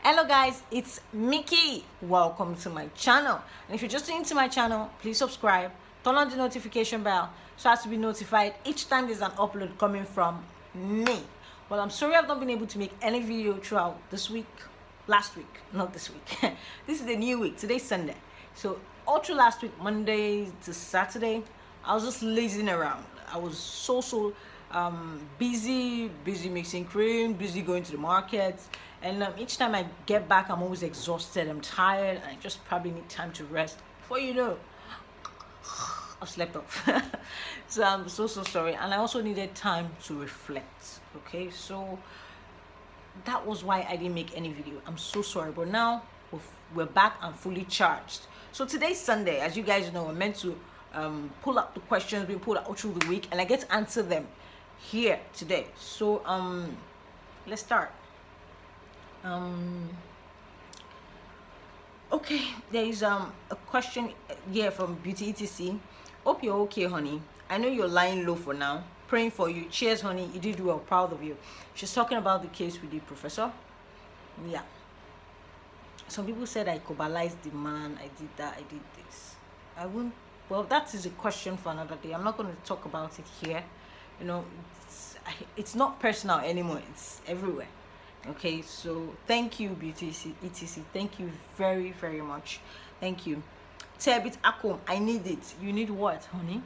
Hello guys, it's Mickey. Welcome to my channel. And if you're just into my channel, please subscribe, turn on the notification bell so as to be notified each time there's an upload coming from me. Well, I'm sorry I've not been able to make any video throughout this week, last week, not this week. This is the new week. Today's Sunday. So all through last week, Monday to Saturday, I was just lazing around. I was so busy mixing cream, busy going to the market, and each time I get back, I'm always exhausted, I'm tired, and I just probably need time to rest. Before you know, I've slept off. So I'm so sorry, and I also needed time to reflect. Okay, so that was why I didn't make any video. I'm so sorry, but now we're back and fully charged. So today's Sunday, as you guys know, we're meant to pull up the questions being pulled out through the week, and I get to answer them here today. So let's start. Okay, there is a question here from Beauty etc. Hope you're okay, honey. I know you're lying low for now. Praying for you. Cheers, honey. You did well. Proud of you. She's talking about the case with the professor. Yeah. Some people said I cobalized the man. I did that. I did this. I wouldn't. Well, that is a question for another day. I'm not going to talk about it here. You know, it's not personal anymore. It's everywhere. Okay, so thank you, Beauty etc. Thank you very much. Thank you. Tebit Akom, I need it. You need what, honey?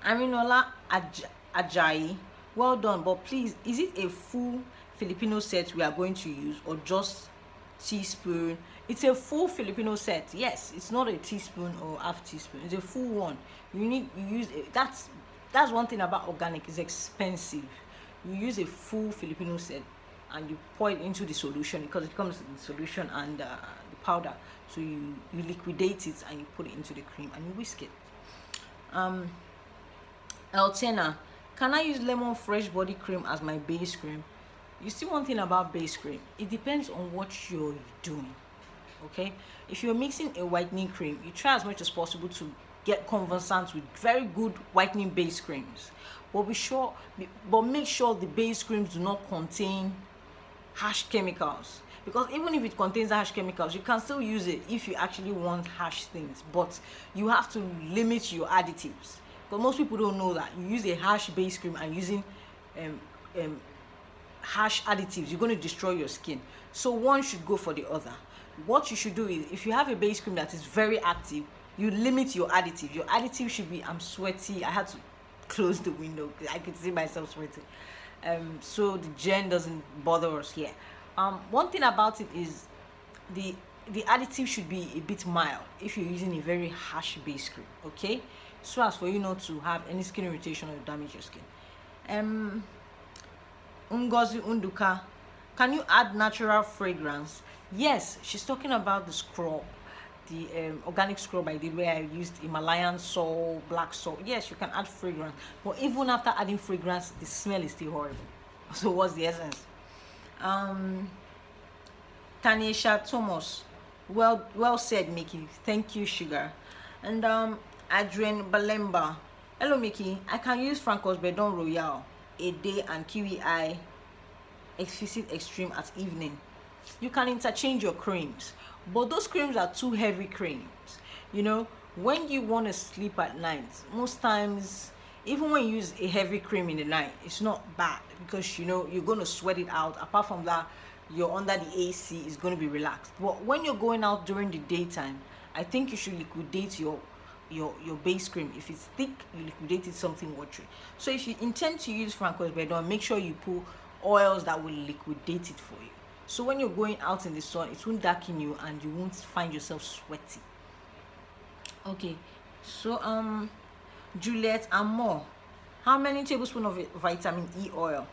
Aminola Ajayi, well done, but please, is it a full Filipino set we are going to use, or just teaspoon? It's a full Filipino set. Yes, it's not a teaspoon or half teaspoon. It's a full one. You use it. That's one thing about organic. It's expensive. You use a full Filipino set and you pour it into the solution, because it comes in the solution and the powder. So you liquidate it and you put it into the cream and you whisk it. Eltena, can I use lemon fresh body cream as my base cream? You see, one thing about base cream, it depends on what you're doing. Okay, if you're mixing a whitening cream, you try as much as possible to get conversant with very good whitening base creams, but make sure the base creams do not contain harsh chemicals, because even if it contains harsh chemicals, you can still use it if you actually want harsh things, but you have to limit your additives, because most people don't know that you use a harsh base cream and using harsh additives, you're going to destroy your skin. So one should go for the other. What you should do is, if you have a base cream that is very active, you limit your additive. Your additive should be, I'm sweaty, I had to close the window because I could see myself sweating, so the gen doesn't bother us here. One thing about it is the additive should be a bit mild if you're using a very harsh base cream, okay, so as for you not to have any skin irritation or damage your skin. Ungozi Unduka, can you add natural fragrance? Yes, she's talking about the scrub, the organic scrub I did, where I used Himalayan salt, black salt. Yes, you can add fragrance, but even after adding fragrance, the smell is still horrible. So what's the essence? Tanisha Thomas, well said, Mickey. Thank you, sugar. And Adrian Balemba, hello Mickey, I can use Franco's Bedon Royale a day and Kiwi Eye Exquisite Extreme at evening. You can interchange your creams, but those creams are too heavy creams. You know, when you want to sleep at night, most times, even when you use a heavy cream in the night, it's not bad, because you know you're going to sweat it out. Apart from that, you're under the AC, is going to be relaxed. But when you're going out during the daytime, I think you should liquidate your base cream. If it's thick, you liquidate it something watery. So if you intend to use Franco's Bedon, make sure you put oils that will liquidate it for you. So when you're going out in the sun, it won't darken you and you won't find yourself sweaty. Okay, so Juliet and more, how many tablespoons of vitamin E oil?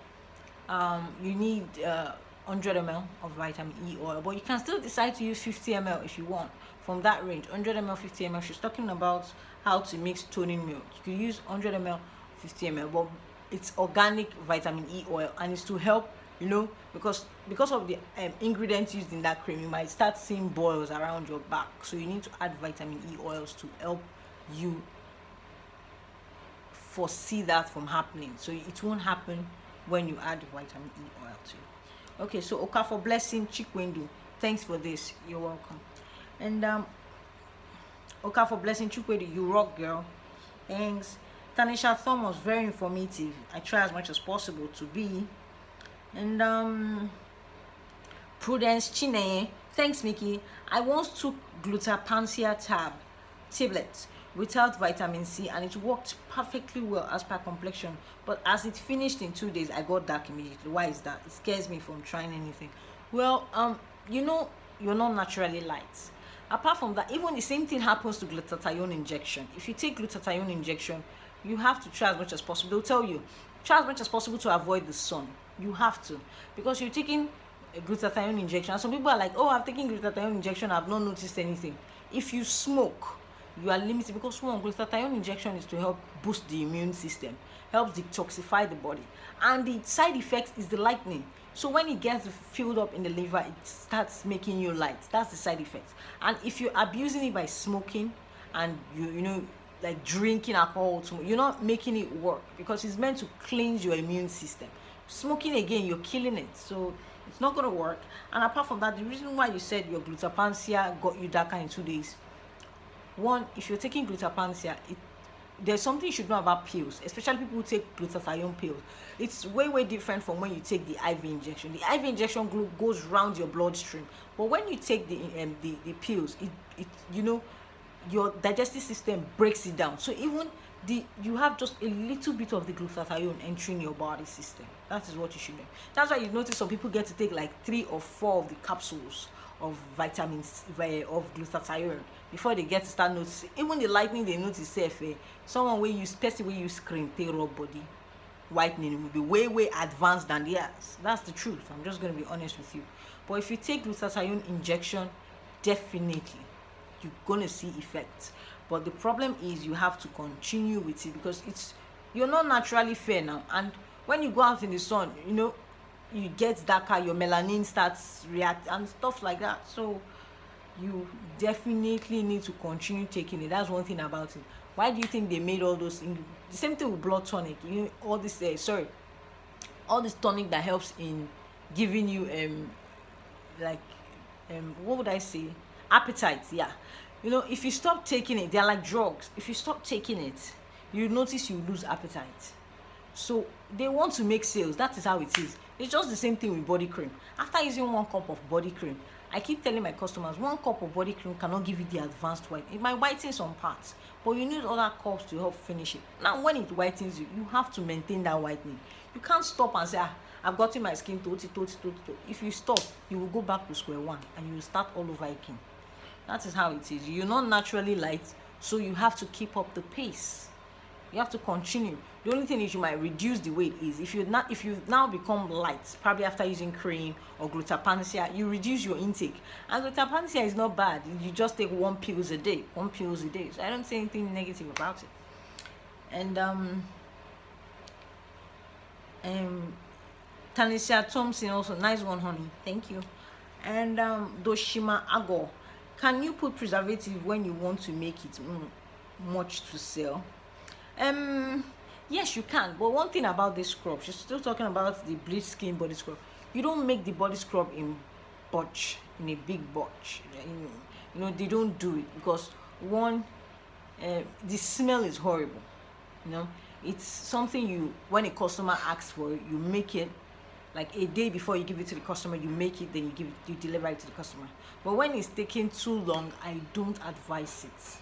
You need 100 ml of vitamin E oil, but you can still decide to use 50 ml if you want, from that range. 100 ml, 50 ml. She's talking about how to mix toning milk. You could use 100 ml, 50 ml, but it's organic vitamin E oil, and it's to help, you know, because of the ingredients used in that cream, you might start seeing boils around your back. So you need to add vitamin E oils to help you foresee that from happening, so it won't happen when you add vitamin E oil too. Okay, so Oka for blessing Chikwendo. Thanks for this. You're welcome. And Oka for blessing Chikwendo. You rock, girl. Thanks. Tanisha Thomas, very informative. I try as much as possible to be. And Prudence Chine, thanks Mickey. I once took glutapancia tablets without vitamin C and it worked perfectly well as per complexion. But as it finished in 2 days, I got dark immediately. Why is that? It scares me from trying anything. Well, you know, you're not naturally light. Apart from that, even the same thing happens to glutathione injection. If you take glutathione injection, you have to try as much as possible. They'll tell you, try as much as possible to avoid the sun. You have to, because you're taking a glutathione injection. And some people are like, oh, I've taken glutathione injection, I've not noticed anything. If you smoke, you are limited, because one, glutathione injection is to help boost the immune system, helps detoxify the body, and the side effect is the lightening. So when it gets filled up in the liver, it starts making you light. That's the side effect. And if you're abusing it by smoking and you know, like drinking alcohol, you're not making it work, because it's meant to cleanse your immune system. Smoking, again, you're killing it, so it's not going to work. And apart from that, the reason why you said your glutapancia got you darker in 2 days, one, if you're taking glutapancia, there's something you should know about pills, especially people who take glutathione pills. It's way different from when you take the IV injection. The IV injection goes round your bloodstream, but when you take the pills, it you know, your digestive system breaks it down. So even you have just a little bit of the glutathione entering your body system. That is what you should know. That's why you notice some people get to take like 3 or 4 of the capsules of vitamins of glutathione before they get to start noticing. Even the lightening they notice safe. Someone will use, person will use cream, take raw body whitening will be way advanced than theirs. That's the truth. I'm just going to be honest with you. But if you take glutathione injection, definitely you're going to see effects. But the problem is you have to continue with it, because you're not naturally fair now. And when you go out in the sun, you know, you get darker, your melanin starts react and stuff like that. So you definitely need to continue taking it. That's one thing about it. Why do you think they made all those things? The same thing with blood tonic, you know, all this all this tonic that helps in giving you what would I say, appetite. Yeah, you know, if you stop taking it, they're like drugs. If you stop taking it, you notice you lose appetite. So they want to make sales. That is how it is. It's just the same thing with body cream. After using 1 cup of body cream, I keep telling my customers 1 cup of body cream cannot give you the advanced white. It might whiten some parts, but you need other cups to help finish it. Now when it whitens you, you have to maintain that whitening. You can't stop and say, I've gotten my skin totally. If you stop, you will go back to square one and you will start all over again. That is how it is. You're not naturally light, so you have to keep up the pace. You have to continue. The only thing is you might reduce the weight is if you now become light, probably after using cream or glutapancia, you reduce your intake. And glutapancia is not bad. You just take 1 pill a day. So I don't say anything negative about it. And Tanisha Thompson also, nice one, honey. Thank you. And Doshima Ago, can you put preservative when you want to make it much to sell? Yes, you can. But one thing about this scrub, she's still talking about the bleach skin body scrub. You don't make the body scrub in a big batch. You know, they don't do it because one, the smell is horrible. You know, it's something when a customer asks for it, you make it like a day before you give it to the customer. You make it, then you deliver it to the customer. But when it's taking too long, I don't advise it.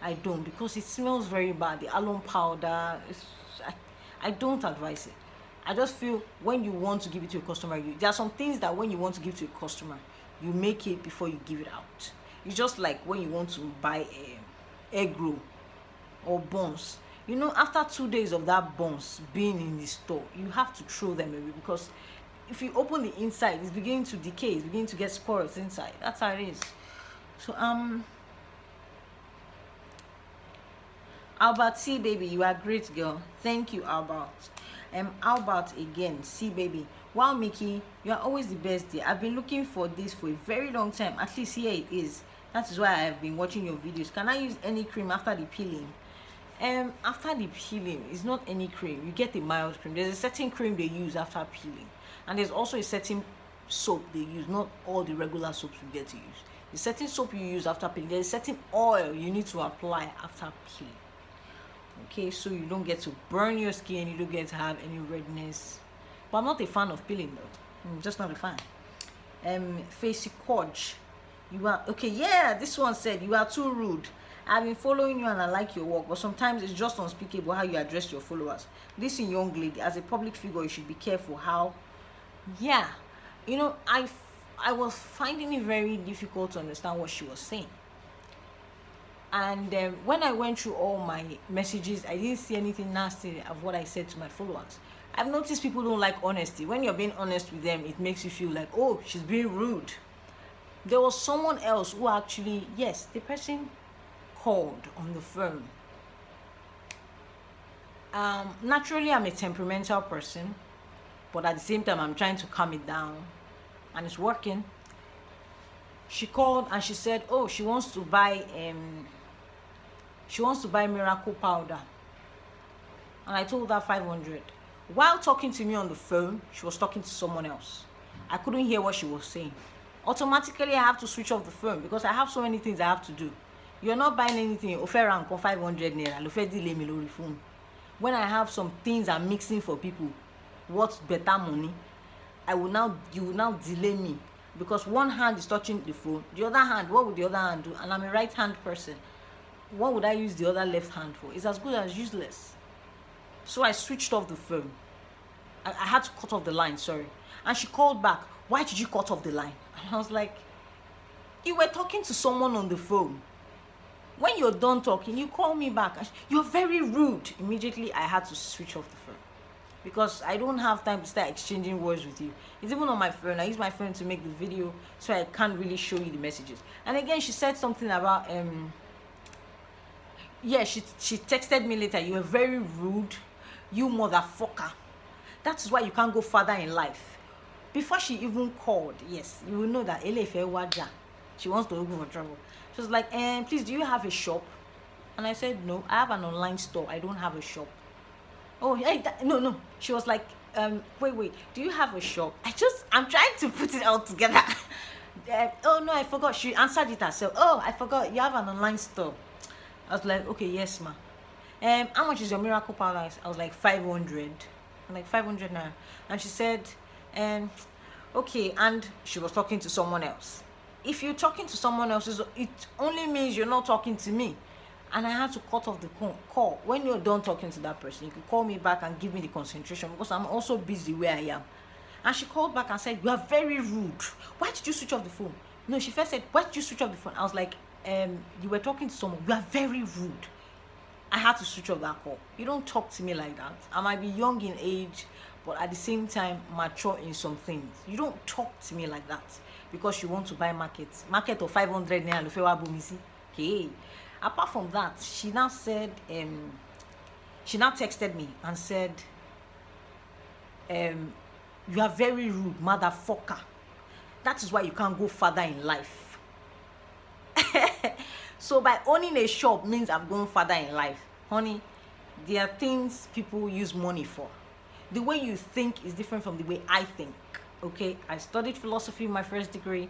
I don't, because it smells very bad. The alum powder, I don't advise it. I just feel when you want to give it to a customer, there are some things that when you want to give to a customer, you make it before you give it out. It's just like when you want to buy egg roll or buns. You know, after 2 days of that buns being in the store, you have to throw them away, because if you open the inside, it's beginning to decay, it's beginning to get spoils inside. That's how it is. So Albert, see baby, you are great, girl. Thank you, Albert. Albert again, see baby. Wow, Mickey, you are always the best dear. I've been looking for this for a very long time. At least here it is. That is why I have been watching your videos. Can I use any cream after the peeling? After the peeling, it's not any cream. You get a mild cream. There's a certain cream they use after peeling, and there's also a certain soap they use, not all the regular soaps you get to use. The certain soap you use after peeling, there's certain oil you need to apply after peeling. Okay, so you don't get to burn your skin, you don't get to have any redness. But I'm not a fan of peeling though. I'm just not a fan. Facey Kodge, you are okay. Yeah, this one said you are too rude. I've been following you and I like your work, but sometimes it's just unspeakable how you address your followers. Listen, young lady, as a public figure, you should be careful how. Yeah, you know, I was finding it very difficult to understand what she was saying. And when I went through all my messages, I didn't see anything nasty of what I said to my followers. I've noticed people don't like honesty. When you're being honest with them, it makes you feel like, oh, she's being rude. There was someone else who actually, yes, the person called on the phone. Naturally, I'm a temperamental person, but at the same time, I'm trying to calm it down, and it's working. She called and she said, oh, she wants to buy miracle powder, and I told her 500. While talking to me on the phone, she was talking to someone else. I couldn't hear what she was saying. Automatically, I have to switch off the phone because I have so many things I have to do. You're not buying anything, offer rank 500 naira, offer delay me lórí phone. When I have some things I'm mixing for people, what's better money, you will now delay me because one hand is touching the phone, the other hand, what would the other hand do? And I'm a right hand person. What would I use the other left hand for? It's as good as useless. So I switched off the phone. I had to cut off the line, sorry. And she called back, why did you cut off the line? And I was like, you were talking to someone on the phone. When you're done talking, you call me back. You're very rude. Immediately, I had to switch off the phone because I don't have time to start exchanging words with you. It's even on my phone. I use my phone to make the video, so I can't really show you the messages. And again, she said something about yeah, she texted me later, you were very rude, you motherfucker. That's why you can't go further in life. Before she even called, yes, you will know that Elefe Waja, she wants to go for trouble. She was like, please, do you have a shop? And I said, no, I have an online store. I don't have a shop. Oh, hey, no. She was like, wait, do you have a shop? I'm trying to put it all together. Oh, no, I forgot. She answered it herself. Oh, I forgot. You have an online store. I was like, okay, yes, ma. How much is your miracle powder? I was like, 500. I'm like, 500 now. And she said, okay, and she was talking to someone else. If you're talking to someone else, it only means you're not talking to me. And I had to cut off the call. When you're done talking to that person, you can call me back and give me the concentration because I'm also busy where I am. And she called back and said, you are very rude. Why did you switch off the phone? No, she first said, why did you switch off the phone? I was like, you were talking to someone. You are very rude. I had to switch off that call. You don't talk to me like that. I might be young in age, but at the same time, mature in some things. You don't talk to me like that because you want to buy market of 500 naira. Hey, apart from that, she now said, she now texted me and said, you are very rude, motherfucker. That is why you can't go further in life. So by owning a shop means I've gone further in life. Honey, there are things people use money for. The way you think is different from the way I think. Okay, I studied philosophy in my first degree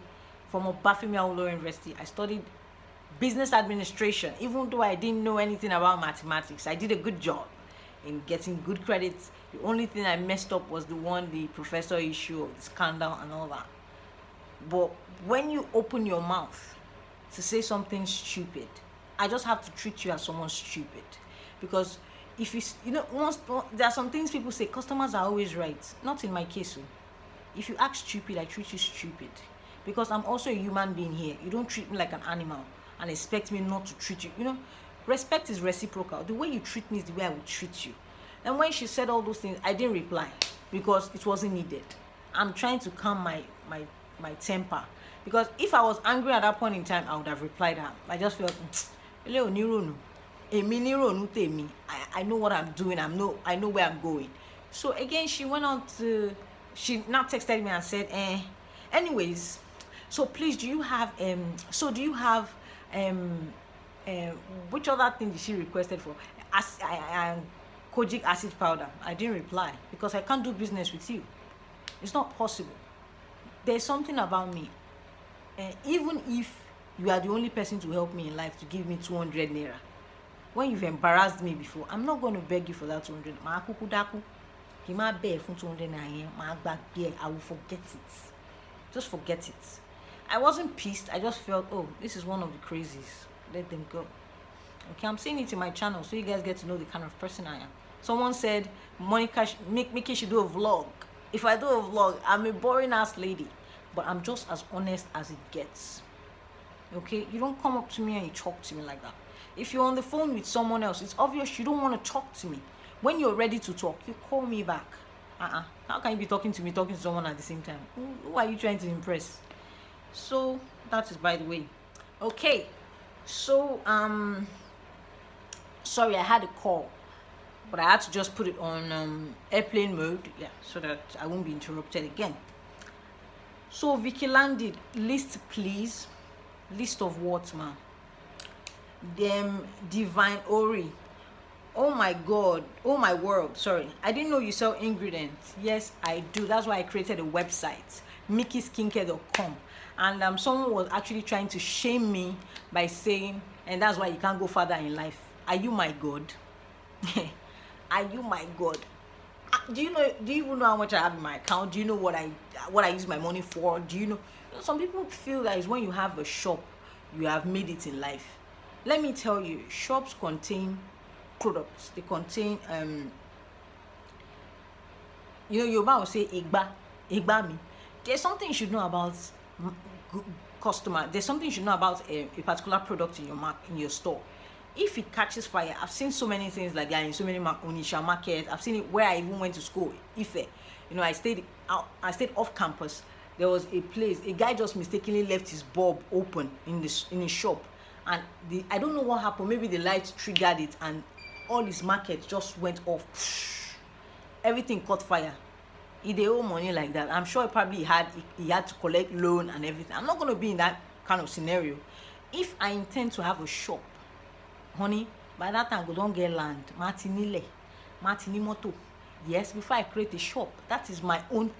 from Obafemi Awolowo University. I studied business administration. Even though I didn't know anything about mathematics, I did a good job in getting good credits. The only thing I messed up was the professor issue of the scandal and all that. But when you open your mouth to say something stupid, I just have to treat you as someone stupid. Because if there are some things people say, customers are always right. Not in my case. So if you act stupid, I treat you stupid. Because I'm also a human being here. You don't treat me like an animal and expect me not to treat you. Respect is reciprocal. The way you treat me is the way I would treat you. And when she said all those things, I didn't reply because it wasn't needed. I'm trying to calm my temper. Because if I was angry at that point in time, I would have replied her. I just felt, I know what I'm doing. I know where I'm going. So again, she went on to, she now texted me and said, anyways, so please, do you have which other thing did she requested for? Kojic acid powder. I didn't reply because I can't do business with you. It's not possible. There's something about me, even if you are the only person to help me in life to give me 200 naira, when you've embarrassed me before, I'm not going to beg you for that 200. Màá kúkú dákú. Kì í má bẹ́ẹ̀ fún 200 naira yẹn, màá gbàgbé ẹ̀, I will forget it. Just forget it. I wasn't pissed. I just felt, oh, this is one of the crazies. Let them go. Okay, I'm saying it in my channel so you guys get to know the kind of person I am. Someone said, Monica, Mickey should do a vlog. If I do a vlog, I'm a boring ass lady. But I'm just as honest as it gets. Okay? You don't come up to me and you talk to me like that. If you're on the phone with someone else, it's obvious you don't want to talk to me. When you're ready to talk, you call me back. How can you be talking to me, talking to someone at the same time? Who are you trying to impress? So, that is by the way. Okay. So, sorry, I had a call, but I had to just put it on airplane mode, yeah, so that I won't be interrupted again. So Vicky landed. List, please. List of what, man? Them Divine Ori. Oh my god, oh my world, sorry, I didn't know you sell ingredients. Yes, I do. That's why I created a website, mickeyskincare.com. And someone was actually trying to shame me by saying, and that's why you can't go further in life. Are you my god? Are you my god? Do you even know how much I have in my account? Do you know what I use my money for? Do you know some people feel that is when you have a shop, you have made it in life. Let me tell you, shops contain products. They contain Yoruba will say igba mi. There's something you should know about customer. There's something you should know about a particular product in your store. If it catches fire, I've seen so many things like that in so many Onisha markets. I've seen it where I even went to school, Ife. I stayed off campus. There was a place, a guy just mistakenly left his bulb open in his shop, and I don't know what happened. Maybe the light triggered it, and all his market just went off. Everything caught fire. He dey owe money like that. I'm sure he had to collect loan and everything. I'm not going to be in that kind of scenario. If I intend to have a shop, honey, by that time go don get land, martinile, moto. Yes, before I create a shop. That is my own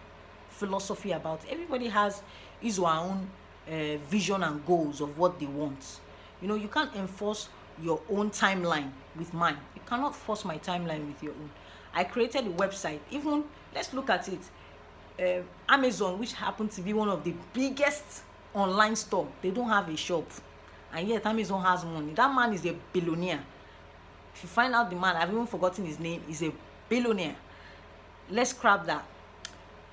philosophy about it. Everybody has his or her own vision and goals of what they want. You can't enforce your own timeline with mine. You cannot force my timeline with your own. I created a website. Even let's look at it. Amazon, which happens to be one of the biggest online store, they don't have a shop, and yet Amazon has money. That man is a billionaire. If you find out the man, I've even forgotten his name, is a billionaire. Let's scrap that.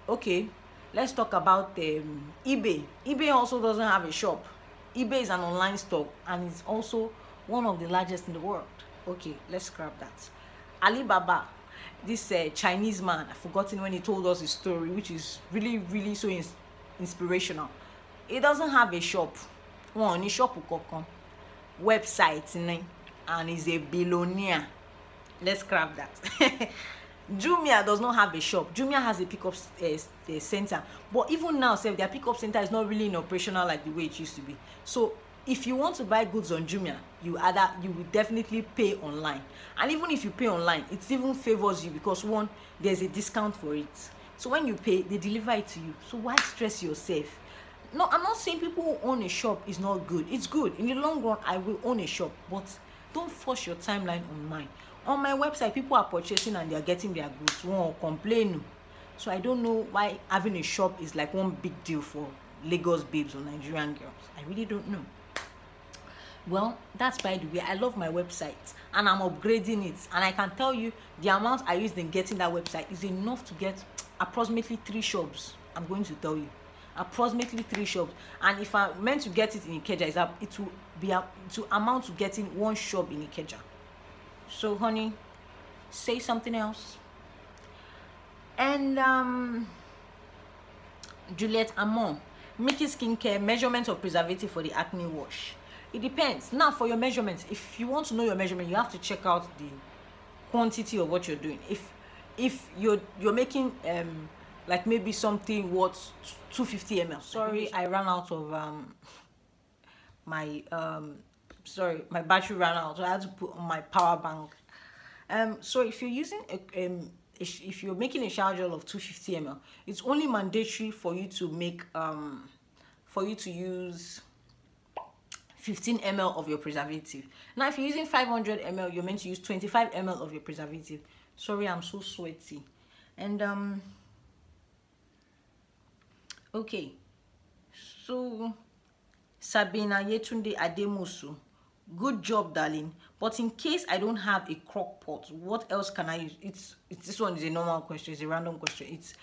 Okay, let's talk about eBay. eBay also doesn't have a shop. eBay is an online store, and it's also one of the largest in the world. Okay, let's scrap that. Alibaba, this Chinese man, I've forgotten when he told us his story, which is really, really so inspirational. He doesn't have a shop. One shop website, and he's a billionaire. Let's scrap that. Jumia does not have a shop. Jumia has a pickup center, but even now, their pickup center is not really in operational like the way it used to be. So if you want to buy goods on Jumia, you will definitely pay online. And even if you pay online, it even favors you because one, there's a discount for it. So when you pay, they deliver it to you. So why stress yourself? No, I'm not saying people who own a shop is not good. It's good. In the long run, I will own a shop, but don't force your timeline on mine. On my website, people are purchasing and they're getting their goods. Won't complain. So I don't know why having a shop is like one big deal for Lagos babes or Nigerian girls. I really don't know. Well, that's by the way. I love my website and I'm upgrading it. And I can tell you the amount I used in getting that website is enough to get approximately 3 shops. I'm going to tell you. Approximately 3 shops. And if I'm meant to get it in Ikeja, it will amount to getting 1 shop in Ikeja. So honey, say something else. And Juliet Amon, Mickey Skincare, measurement of preservative for the acne wash. It depends. Now for your measurements, if you want to know your measurement, you have to check out the quantity of what you're doing. If you're making like maybe something worth 250 ml. Sorry, I ran out of my battery ran out, so I had to put on my power bank. So if you're using if you're making a shower gel of 250 ml, it's only mandatory for you to make for you to use 15 ml of your preservative. Now if you're using 500 ml, you're meant to use 25 ml of your preservative. Sorry, I'm so sweaty. And okay, so Sabina Yetunde Ademusu, good job, darling. But in case I don't have a crock pot, what else can I use? It's this one is a normal question, it's a random question. It's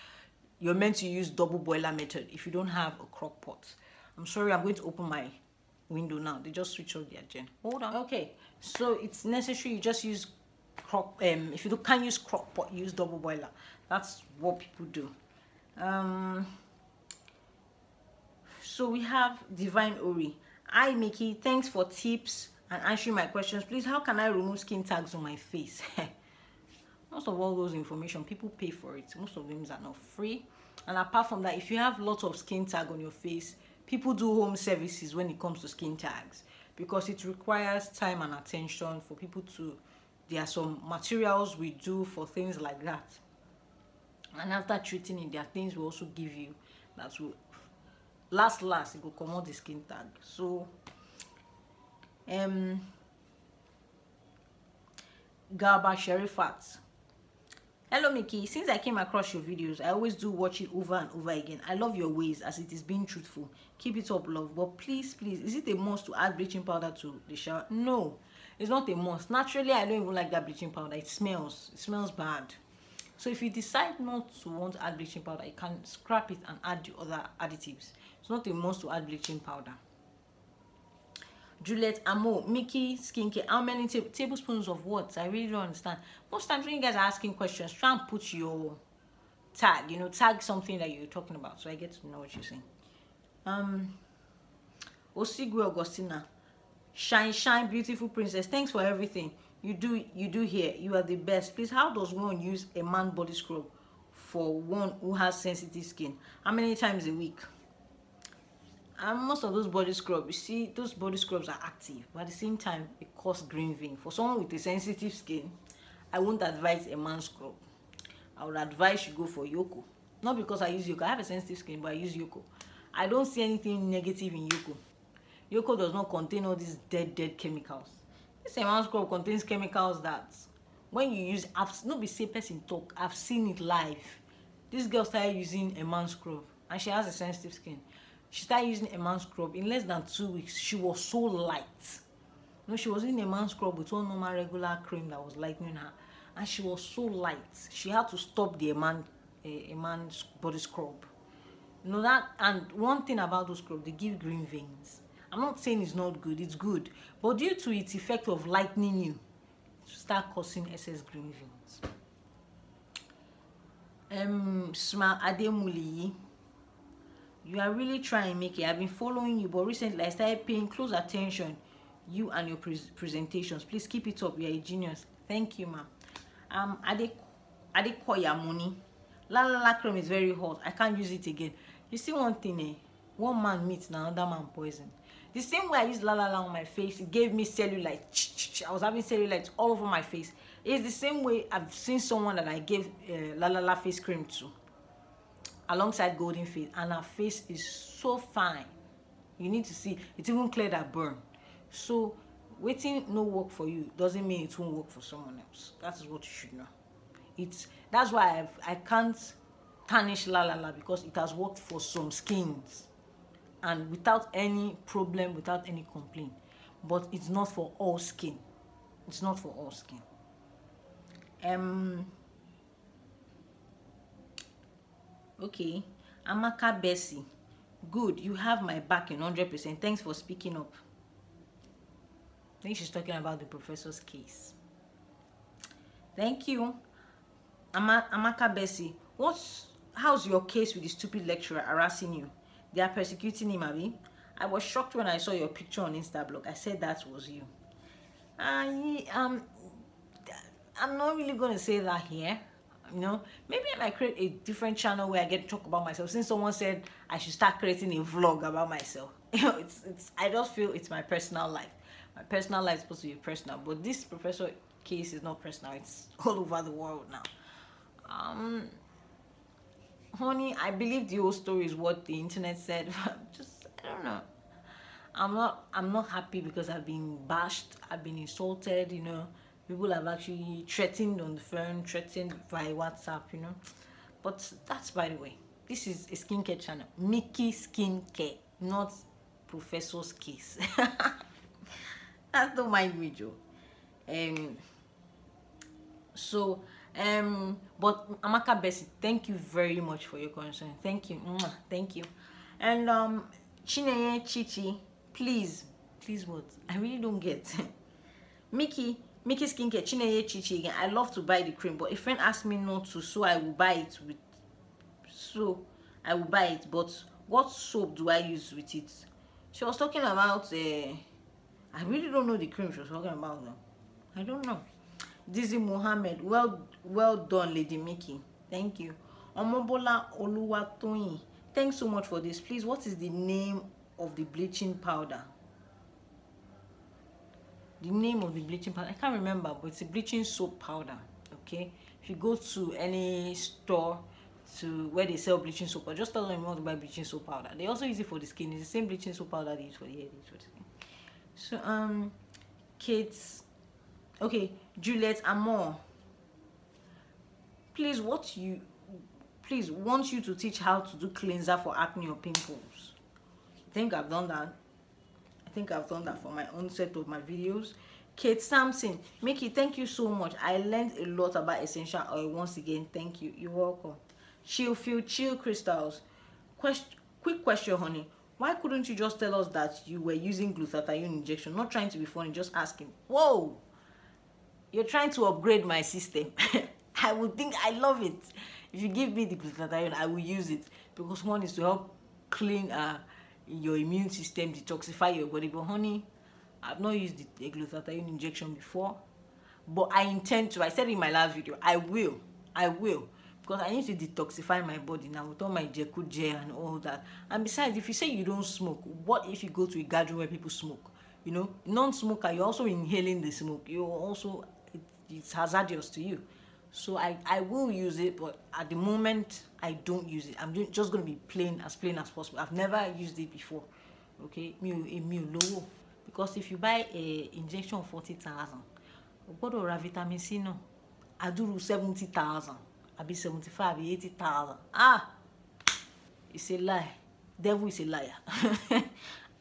you're meant to use double boiler method if you don't have a crock pot. I'm sorry, I'm going to open my window now. They just switch off their gen. Hold on. Okay, so it's necessary you just use crock if you can't use crock pot, use double boiler. That's what people do. So we have Divine Ori. Hi Mickey, thanks for tips and answering my questions. Please, how can I remove skin tags on my face? Most of all those information, people pay for it. Most of them are not free. And apart from that, if you have lots of skin tag on your face, people do home services when it comes to skin tags, because it requires time and attention for people to, there are some materials we do for things like that. And after treating it, there are things we also give you that will last it will come out the skin tag. So Garba Sherifat, hello Mickey, since I came across your videos, I always do watch it over and over again. I love your ways as it is being truthful. Keep it up, love. But please, is it a must to add bleaching powder to the shower? No, it's not a must. Naturally, I don't even like that bleaching powder. It smells bad. So if you decide not to want to add bleaching powder, you can scrap it and add the other additives. It's not a must to add bleaching powder. Juliet Amo, Mickey skincare, how many tablespoons of what? I really don't understand. Most times when you guys are asking questions, try and put your tag, tag something that you're talking about, so I get to know what you're saying. Osigwe Augustina, shine beautiful princess, thanks for everything you do here. You are the best. Please, how does one use a man body scrub for one who has sensitive skin? How many times a week? Most of those body scrubs, you see, those body scrubs are active, but at the same time, it causes green vein. For someone with a sensitive skin, I won't advise a man scrub. I would advise you go for Yoko. Not because I use Yoko. I have a sensitive skin, but I use Yoko. I don't see anything negative in Yoko. Yoko does not contain all these dead chemicals. This man scrub contains chemicals that, when you use, not be say person talk, I've seen it live. This girl started using a man scrub, and she has a sensitive skin. She started using a man scrub. In less than 2 weeks, she was so light. She was in a man scrub with one normal regular cream that was lightening her, and she was so light. She had to stop the a man body scrub. That, and one thing about those scrubs, they give green veins. I'm not saying it's not good, it's good, but due to its effect of lightening you, it start causing excess green veins. Smile Ademuli, you are really trying, Mickey. I've been following you, but recently I started paying close attention. You and your presentations. Please keep it up. You're a genius. Thank you, ma'am. Adekoya Money. La cream is very hot. I can't use it again. You see one thing, one man meets another man poison. The same way I used la on my face, it gave me cellulite. I was having cellulite all over my face. It's the same way I've seen someone that I gave la face cream to, alongside golden face, and her face is so fine. You need to see it, even cleared her burn. So waiting no work for you doesn't mean it won't work for someone else. That is what you should know. That's why I can't tarnish la because it has worked for some skins and without any problem, without any complaint. But it's not for all skin. It's not for all skin. Okay, Amaka Bessie, good, you have my backing 100%. Thanks for speaking up. I think she's talking about the professor's case. Thank you. Amaka Bessie, how's your case with the stupid lecturer harassing you? They are persecuting him, Abi. I was shocked when I saw your picture on Instablog. I said that was you. I'm not really going to say that here. Maybe I might create a different channel where I get to talk about myself, since someone said I should start creating a vlog about myself. I just feel it's my personal life. My personal life is supposed to be personal, but this professor case is not personal. It's all over the world now. Um, honey, I believe the whole story is what the internet said. Just I don't know. I'm not happy because I've been bashed, I've been insulted, People have actually threatened on the phone, threatened via WhatsApp, But that's by the way. This is a skincare channel. Mickey Skincare, not Professor's Case. That's don't mind me, Joe. Um so but Amaka Bessie, thank you very much for your concern. Thank you. Mwah, thank you. And Chineye Chichi, please what? I really don't get. Mickey Skincare, Chineye Chichi again. I love to buy the cream, but a friend asked me not to, so I will buy it with but what soap do I use with it? She was talking about I really don't know the cream she was talking about now. I don't know. Dizzy Mohammed, well done, Lady Mickey. Thank you. Omobola Oluwatoyin, thanks so much for this. Please, what is the name of the bleaching powder? The name of the bleaching powder, I can't remember, but it's a bleaching soap powder. Okay, if you go to any store to where they sell bleaching soap, or just tell them you want to buy bleaching soap powder. They also use it for the skin. It's the same bleaching soap powder they use for the hair, they use for the skin. So Kate, okay, Juliet Amor, please want you to teach how to do cleanser for acne or pimples. I think I've done that for my own set of my videos. Kate Sampson, Mickey, thank you so much. I learned a lot about essential oil. Once again, thank you. You're welcome. Chill Crystals. Quick question, honey. Why couldn't you just tell us that you were using glutathione injection? Not trying to be funny, just asking. Whoa! You're trying to upgrade my system. I would think I love it. If you give me the glutathione, I will use it. Because one is to help clean your immune system, detoxify your body. But honey, I've not used the glutathione injection before, but I intend to. I said in my last video, I will, because I need to detoxify my body now with all my Jeku gel and all that. And besides, if you say you don't smoke, what if you go to a gathering where people smoke? Non-smoker, you're also inhaling the smoke. It's hazardous to you. So I will use it, but at the moment I don't use it. I'm just going to be plain as possible. I've never used it before. Okay, low, because if you buy a injection of 40,000, what do vitamin C no? I do 70,000. I be 75, 80,000. It's a lie. Devil is a liar.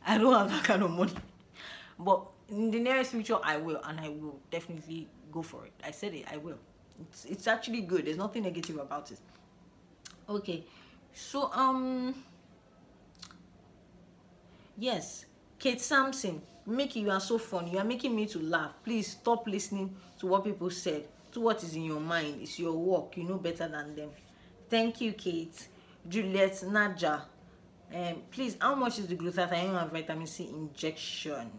I don't have that kind of money. But in the nearest future, I will, and I will definitely go for it. I said it, I will. It's actually good. There's nothing negative about it. Okay, so yes, Kate Sampson, Mickey, you are so funny. You are making me to laugh. Please stop listening to what people said. To what is in your mind. It's your work. You know better than them. Thank you, Kate. Juliet Naja, please, how much is the glutathione and vitamin C injection?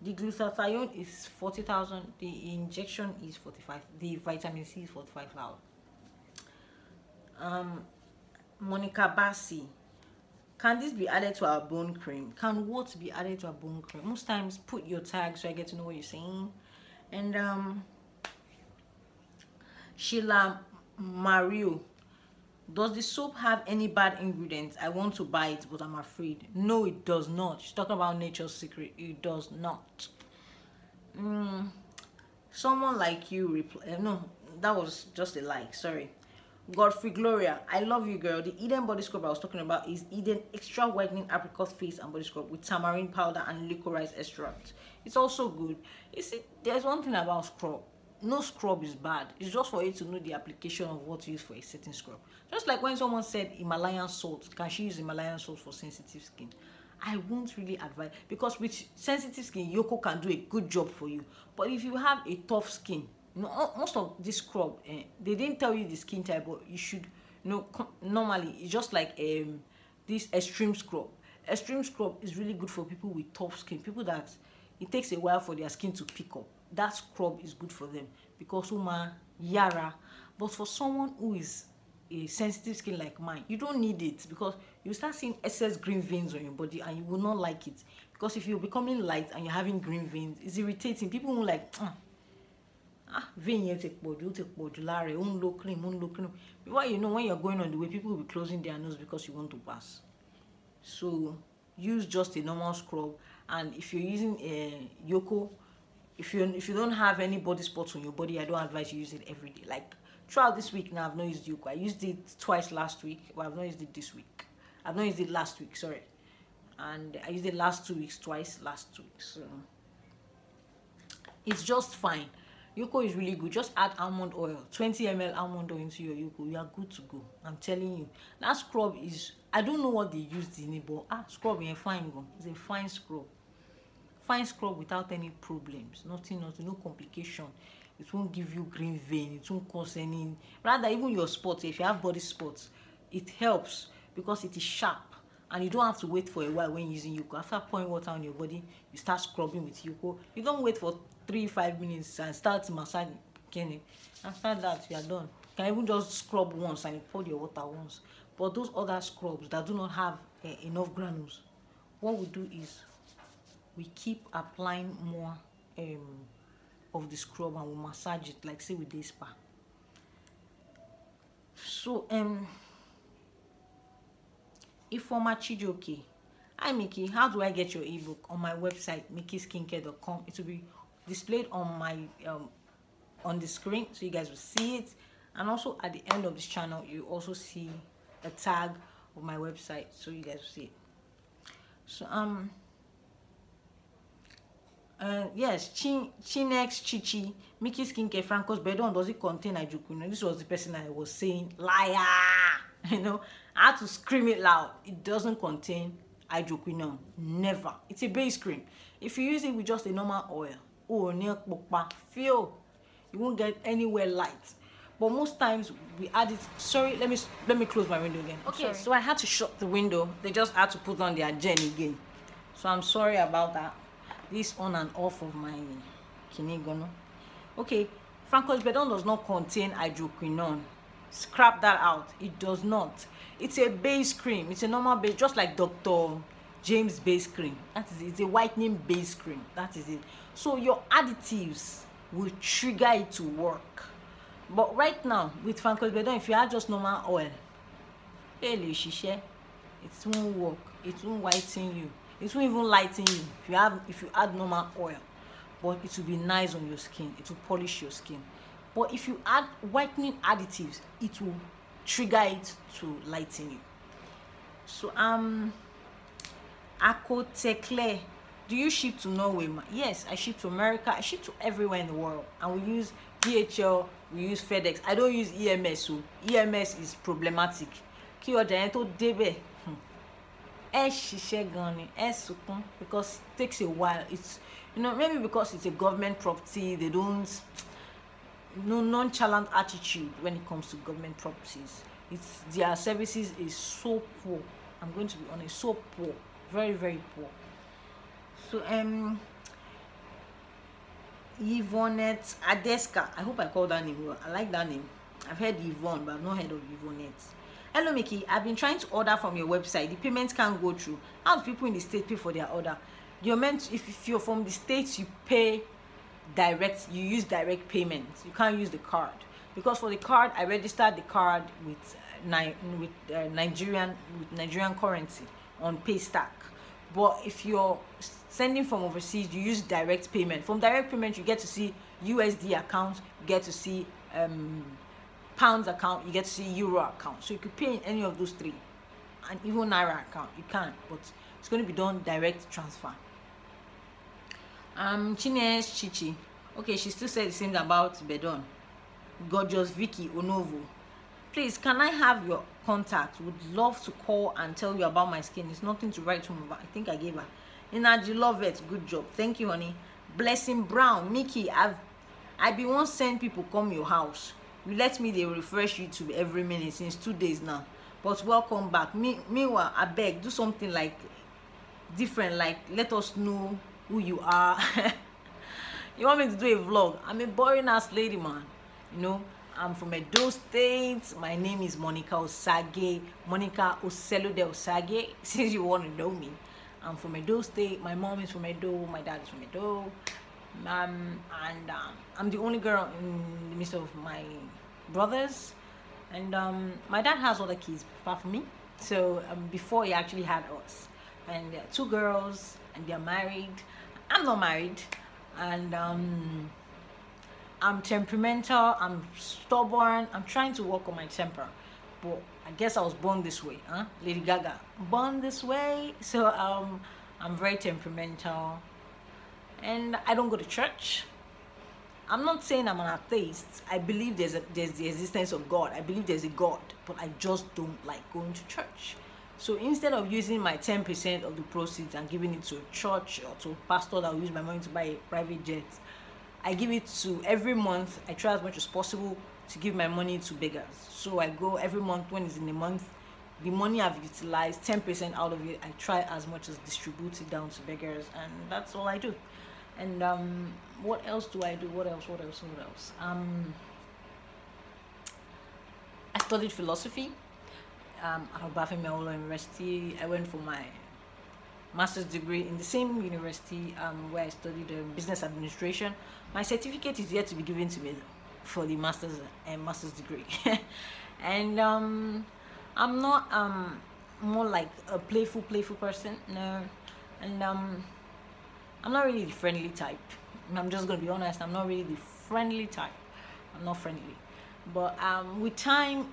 The glutathione is 40,000. The injection is 45. The vitamin C is 45,000. Monica Bassi, can this be added to our bone cream? Can what be added to our bone cream? Most times, put your tag so I get to know what you're saying. And Sheila Mario, does the soap have any bad ingredients? I want to buy it, but I'm afraid. No, it does not. She's talking about nature's secret. It does not. Someone like you reply. No, that was just a like. Sorry. Godfrey Gloria, I love you, girl. The Eden body scrub I was talking about is Eden extra whitening apricot face and body scrub with tamarind powder and licorice extract. It's also good. You see, there's one thing about scrub. No scrub is bad. It's just for you to know the application of what to use for a certain scrub. Just like when someone said Himalayan salt, can she use Himalayan salt for sensitive skin? I won't really advise, because with sensitive skin, Yoko can do a good job for you. But if you have a tough skin, most of this scrub, they didn't tell you the skin type, but you should normally it's just like this extreme scrub. Extreme scrub is really good for people with tough skin, people that it takes a while for their skin to pick up. That scrub is good for them because yara. But for someone who is a sensitive skin like mine, you don't need it, because you start seeing excess green veins on your body and you will not like it. Because if you're becoming light and you're having green veins, it's irritating. People won't like, vein yẹn ti pọ̀ jù lára ẹ̀, ó ń lo cream. Before you know, when you're going on the way, people will be closing their nose because you want to pass. So use just a normal scrub. And if you're using Yoko, if you don't have any body spots on your body, I don't advise you use it every day. Like throughout this week now, I've not used Yoko. I used it twice last week, but I've not used it this week. I've not used it last week, sorry. And I used it last 2 weeks, twice last 2 weeks. So it's just fine. Yoko is really good. Just add almond oil, 20 ml almond oil into your Yoko. You are good to go. I'm telling you. That scrub is, I don't know what they used in it, but scrub is fine. It's a fine scrub. Fine scrub without any problems. Nothing, no complication. It won't give you green vein. It won't cause any. Rather, even your spots, if you have body spots, it helps because it is sharp. And you don't have to wait for a while when using Yoko. After pouring water on your body, you start scrubbing with Yoko. You don't wait for 3-5 minutes and start massaging. After that, you are done. You can even just scrub once and you pour your water once. But those other scrubs that do not have enough granules, what we do is we keep applying more of the scrub and we massage it like say with this spa. So Ifeoma Chijoke, hi Mickey, how do I get your ebook? On my website mickeyskincare.com. It will be displayed on my on the screen so you guys will see it, and also at the end of this channel you also see a tag of my website so you guys will see it. So yes, Chinex Chichi, Mickey Skincare Franco's Bedon, does it contain hydroquinone? This was the person I was saying, liar. You know, I had to scream it loud. It doesn't contain hydroquinone. Never. It's a base cream. If you use it with just a normal oil, feel you won't get anywhere light. But most times we add it. Sorry, let me close my window again. Okay, so I had to shut the window. They just had to put on their gen again. So I'm sorry about that. This on and off of my kinigono. Okay, Franco's Bedon does not contain hydroquinone. Scrap that out. It does not. It's a base cream. It's a normal base, just like Dr. James base cream. That is it. It's a whitening base cream. That is it. So your additives will trigger it to work. But right now with Franco's Bedon, if you add just normal oil, it won't work. It won't whiten you. It won't even lighten you if you add normal oil. But it will be nice on your skin. It will polish your skin. But if you add whitening additives, it will trigger it to lighten you. So Akotekle, do you ship to Norway? Yes, I ship to America. I ship to everywhere in the world. And we use DHL, we use FedEx. I don't use EMS, so EMS is problematic. Kí ọjà yẹn tó débẹ̀, because it takes a while. It's, you know, maybe because it's a government property, they don't, no nonchalant attitude when it comes to government properties. It's their services is so poor. I'm going to be honest, so poor, very, very poor. So Yvonnette Adeska, I hope I called that name well. I like that name. I've heard Yvonne, but I've not heard of Yvonnette. Hello Mickey, I've been trying to order from your website. The payment can't go through. How do people in the state pay for their order? You're meant to, if you're from the states, you pay direct. You use direct payments. You can't use the card, because for the card, I registered the card with Nigerian currency on Paystack. But if you're sending from overseas, you use direct payment. From direct payment, you get to see USD account, you get to see pounds account, you get to see euro account. So you could pay in any of those three, and even naira account you can, but it's going to be done direct transfer. Chines Chichi, okay, she still said the same about Bedon. Gorgeous Vicky Onovo, please, can I have your contact? Would love to call and tell you about my skin. It's nothing to write home about. I think I gave her. Energy, love it, good job, thank you honey. Blessing Brown, Mickey, I be once send people come your house. You let me, they refresh YouTube every minute since 2 days now. But welcome back. Meanwhile, I beg, do something like different, like let us know who you are. You want me to do a vlog? I'm a boring ass lady, man. You know, I'm from Edo State. My name is Monica Osage. Monica Oselude Osage, since you want to know me. I'm from Edo State. My mom is from Edo. My dad is from Edo. I'm the only girl in the midst of my brothers, and my dad has other kids apart from me. So before he actually had us, and there are two girls, and they're married. I'm not married, and I'm temperamental. I'm stubborn. I'm trying to work on my temper, but I guess I was born this way, huh? Lady Gaga, born this way. So I'm very temperamental, and I don't go to church. I'm not saying I'm an atheist. I believe there's the existence of God. I believe there's a God, but I just don't like going to church. So instead of using my 10% of the proceeds and giving it to a church or to a pastor that will use my money to buy a private jet, I give it to every month. I try as much as possible to give my money to beggars. So I go every month when it's in a month, the money I've utilized, 10% out of it, I try as much as distribute it down to beggars, and that's all I do. And what else do I do? What else? I studied philosophy at Obafemi Awolowo University. I went for my master's degree in the same university where I studied business administration. My certificate is yet to be given to me for the master's degree. And I'm not more like a playful person, no. And I'm not really the friendly type. I'm just gonna be honest, I'm not really the friendly type. I'm not friendly. But with time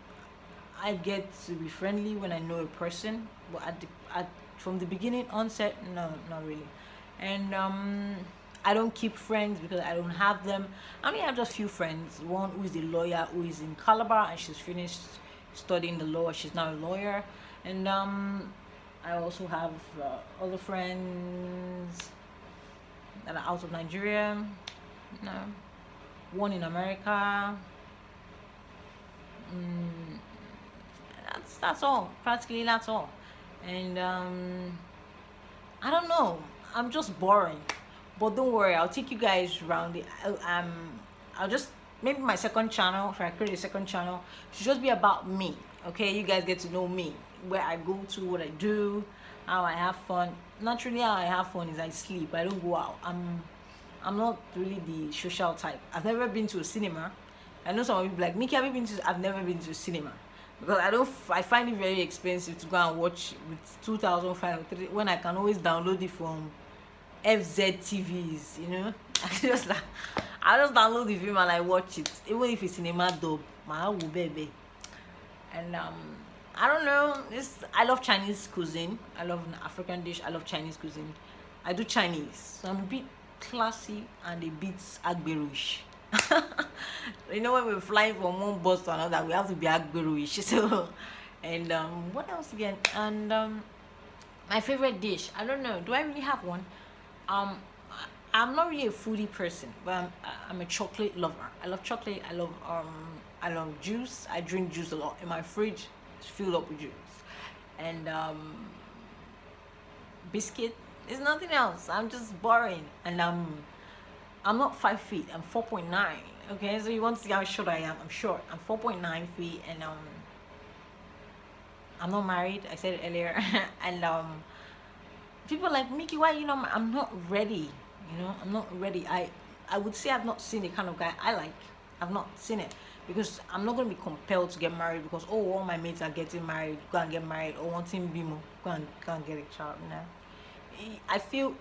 I get to be friendly when I know a person. But from the beginning onset, no, not really. And I don't keep friends because I don't have them. I only have just few friends. One who is a lawyer who is in Calabar and she's finished studying the law. She's now a lawyer. And I also have other friends that are out of Nigeria. No, one in America. That's all. Practically, that's all. And I don't know. I'm just boring. But don't worry, I'll take you guys around it. I'll just maybe my second channel. If I create a second channel, should just be about me. Okay, you guys get to know me, where I go to, what I do, how I have fun. Naturally, how I have fun is I sleep. I don't go out. I'm not really the social type. I've never been to a cinema. I know some of you be like, Mickey, have you been to? I've never been to a cinema because I find it very expensive to go and watch with 2,500 when I can always download it from FZ TVs. You know, I just download the film and I watch it, even if it's cinema dub. My baby, and I don't know. I love Chinese cuisine. I love African dish. I love Chinese cuisine. I do Chinese, so I'm a bit classy and a bit agberuish. You know, when we're flying from one bus to another, we have to be agberuish. So, and what else again? And my favorite dish. I don't know. Do I really have one? I'm not really a foodie person, but I'm a chocolate lover. I love chocolate. I love juice. I drink juice a lot. In my fridge is filled up with juice, and biscuit. There's nothing else. I'm just boring, and I'm not 5 feet. I'm 4.9. Okay, so you want to see how short I am? I'm short. I'm 4.9 feet, and I'm not married. I said it earlier, and people are like, Mickey, why I'm not ready. You know, I'm not ready. I would say I've not seen the kind of guy I like. I've not seen it because I'm not going to be compelled to get married because all my mates are getting married. Go and get married, or wanting bimo. Go and get a child. You know, I feel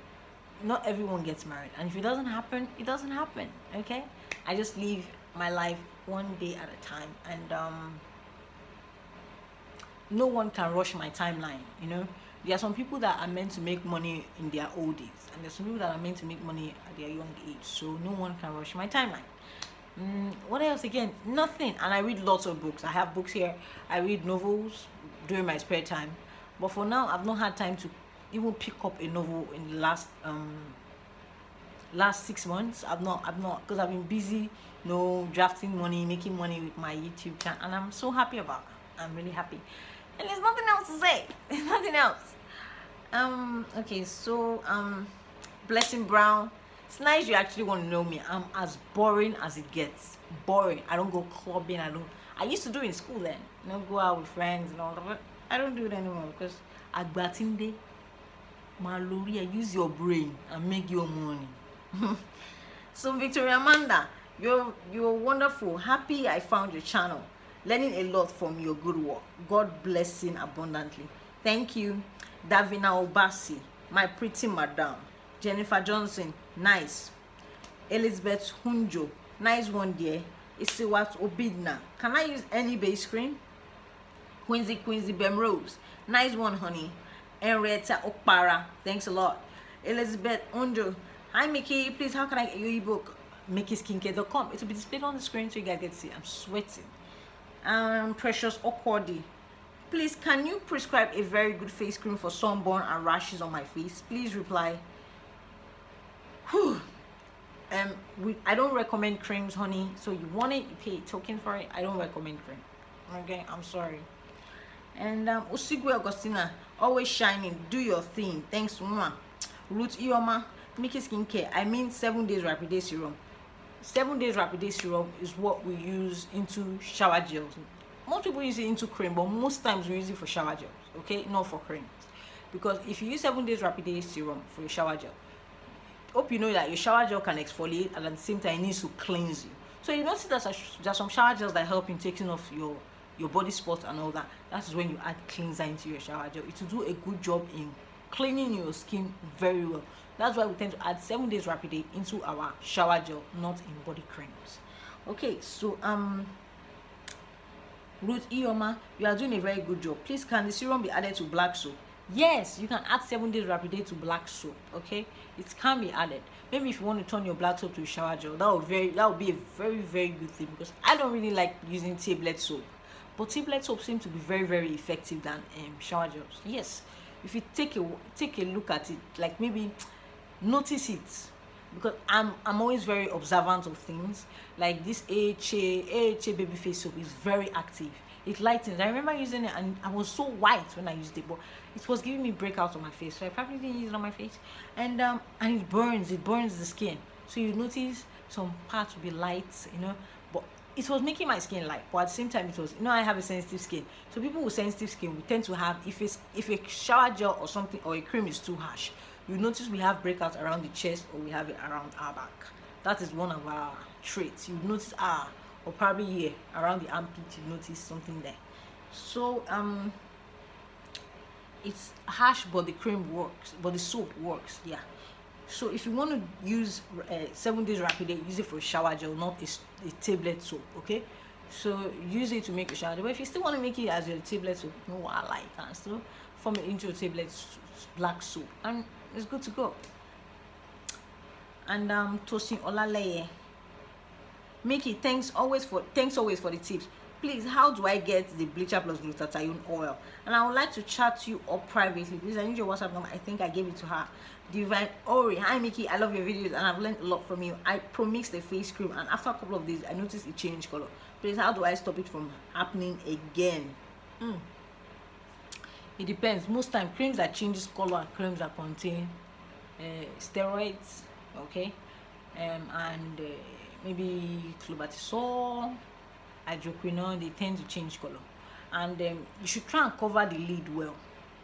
not everyone gets married, and if it doesn't happen, it doesn't happen. Okay, I just live my life one day at a time, and no one can rush my timeline. You know, there are some people that are meant to make money in their old days, and there's some people that are meant to make money at their young age, so no one can rush my timeline. What else again? Nothing. And I read lots of books. I have books here. I read novels during my spare time, but for now I've not had time to even pick up a novel in the last 6 months. I've not because I've been busy, drafting money, making money with my YouTube channel, and I'm so happy about that. I'm really happy, and there's nothing else to say. There's nothing else. Okay, so Blessing Brown, it's nice you actually want to know me. I'm as boring as it gets. Boring. I don't go clubbing. I used to do it in school then, go out with friends and all that, but I don't do it anymore because Agbatinde Mallory, use your brain and make your money. So Victoria Amanda, you're wonderful. Happy I found your channel. Learning a lot from your good work. God blessing abundantly. Thank you. Davina Obasi, my pretty madam. Jennifer Johnson, nice. Elizabeth Hunjo, nice one dear. Isiwat Obidna, can I use any base cream? Quincy Bemrose, nice one honey. Henrietta Okpara, thanks a lot. Elizabeth Hunjo, hi Mickey, please how can I get your ebook? MickeySkincare.com. It will be displayed on the screen so you guys get to see. I'm sweating. Precious Okodi, please can you prescribe a very good face cream for sunburn and rashes on my face? Please reply. Whew. I don't recommend creams, honey. So you want it, you pay a token for it. I don't recommend cream. Okay, I'm sorry. And Usigwe Augustina, always shining. Do your thing. Thanks, Mama. Ruth Ioma, Mickey Skincare. I mean 7 days rapid day serum. 7 days rapid day serum is what we use into shower gels. Most people use it into cream, but most times we use it for shower gels. Okay, not for creams. Because if you use 7 days rapid day serum for your shower gel, hope you know that your shower gel can exfoliate and at the same time it needs to cleanse you. So you notice that there's some shower gels that help in taking off your body spots and all that. That is when you add cleanser into your shower gel. It will do a good job in cleaning your skin very well. That's why we tend to add 7 days rapid day into our shower gel, not in body creams. Okay, so Ruth Ioma, you are doing a very good job. Please, can the serum be added to black soap? Yes, you can add 7 days rapid day to black soap. Okay, it can be added. Maybe if you want to turn your black soap to a shower gel, that would be a very good thing, because I don't really like using tablet soap, but tablet soap seems to be very effective than shower gels. Yes, if you take a look at it, like maybe notice it, because I'm always very observant of things. Like this AHA baby face soap is very active. It lightens. I remember using it and I was so white when I used it, but it was giving me breakouts on my face, so I probably didn't use it on my face. And it burns the skin, so you notice some parts will be light, but it was making my skin light, but at the same time it was, I have a sensitive skin, so people with sensitive skin, we tend to have, if a shower gel or something or a cream is too harsh, you notice we have breakouts around the chest, or we have it around our back. That is one of our traits. You notice or probably here around the armpit, you notice something there. So it's harsh, but the cream works, but the soap works. Yeah. So if you want to use 7 days rapid day, use it for a shower gel, not a tablet soap. Okay, so use it to make a shower gel. But if you still want to make it as a tablet soap, I like that, so form it into a tablet black soap, and it's good to go. And Tosin Olaleye, Mickey, thanks always for the tips. Please, how do I get the bleacher plus glutathione oil? And I would like to chat you up privately. Please, I need your WhatsApp number. I think I gave it to her. Divine Ori, hi Mickey, I love your videos and I've learned a lot from you. I pro-mixed the face cream and after a couple of days I noticed it changed color. Please, how do I stop it from happening again? It depends. Most time creams that changes color are creams that contain steroids, okay, and maybe clobetasol, hydroquinone. They tend to change color, and you should try and cover the lid well.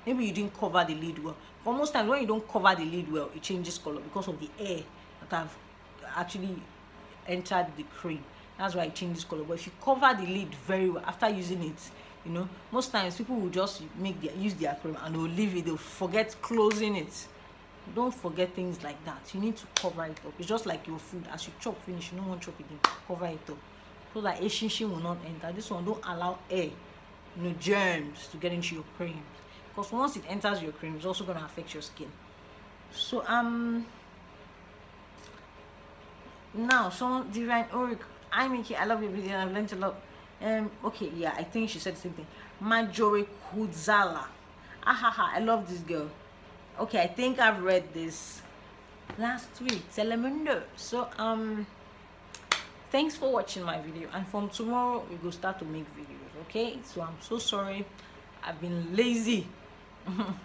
Maybe you didn't cover the lid well. For most times when you don't cover the lid well, it changes color because of the air that have actually entered the cream. That's why it changes color. But if you cover the lid very well after using it, most times people will just use their cream and they'll leave it, they'll forget closing it. Don't forget things like that. You need to cover it up. It's just like your food. As you chop finish, you don't want to chop again, cover it up so that Asian will not enter. This one, don't allow air, germs to get into your cream, because once it enters your cream, it's also going to affect your skin. So now someone Divine Oric, I Mickey, I love your video and I've learned a lot. Okay, yeah, I think she said the same thing. Majori Kudzala, I love this girl. Okay, I think I've read this last week. Telemundo. So thanks for watching my video, and from tomorrow we will start to make videos. Okay, so I'm so sorry I've been lazy. I'm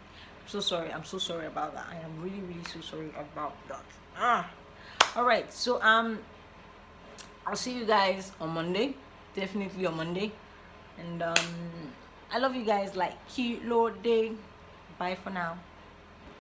so sorry about that. I am really so sorry about that. All right, so I'll see you guys on Monday, definitely on Monday, and I love you guys like Kilo Day. Bye for now.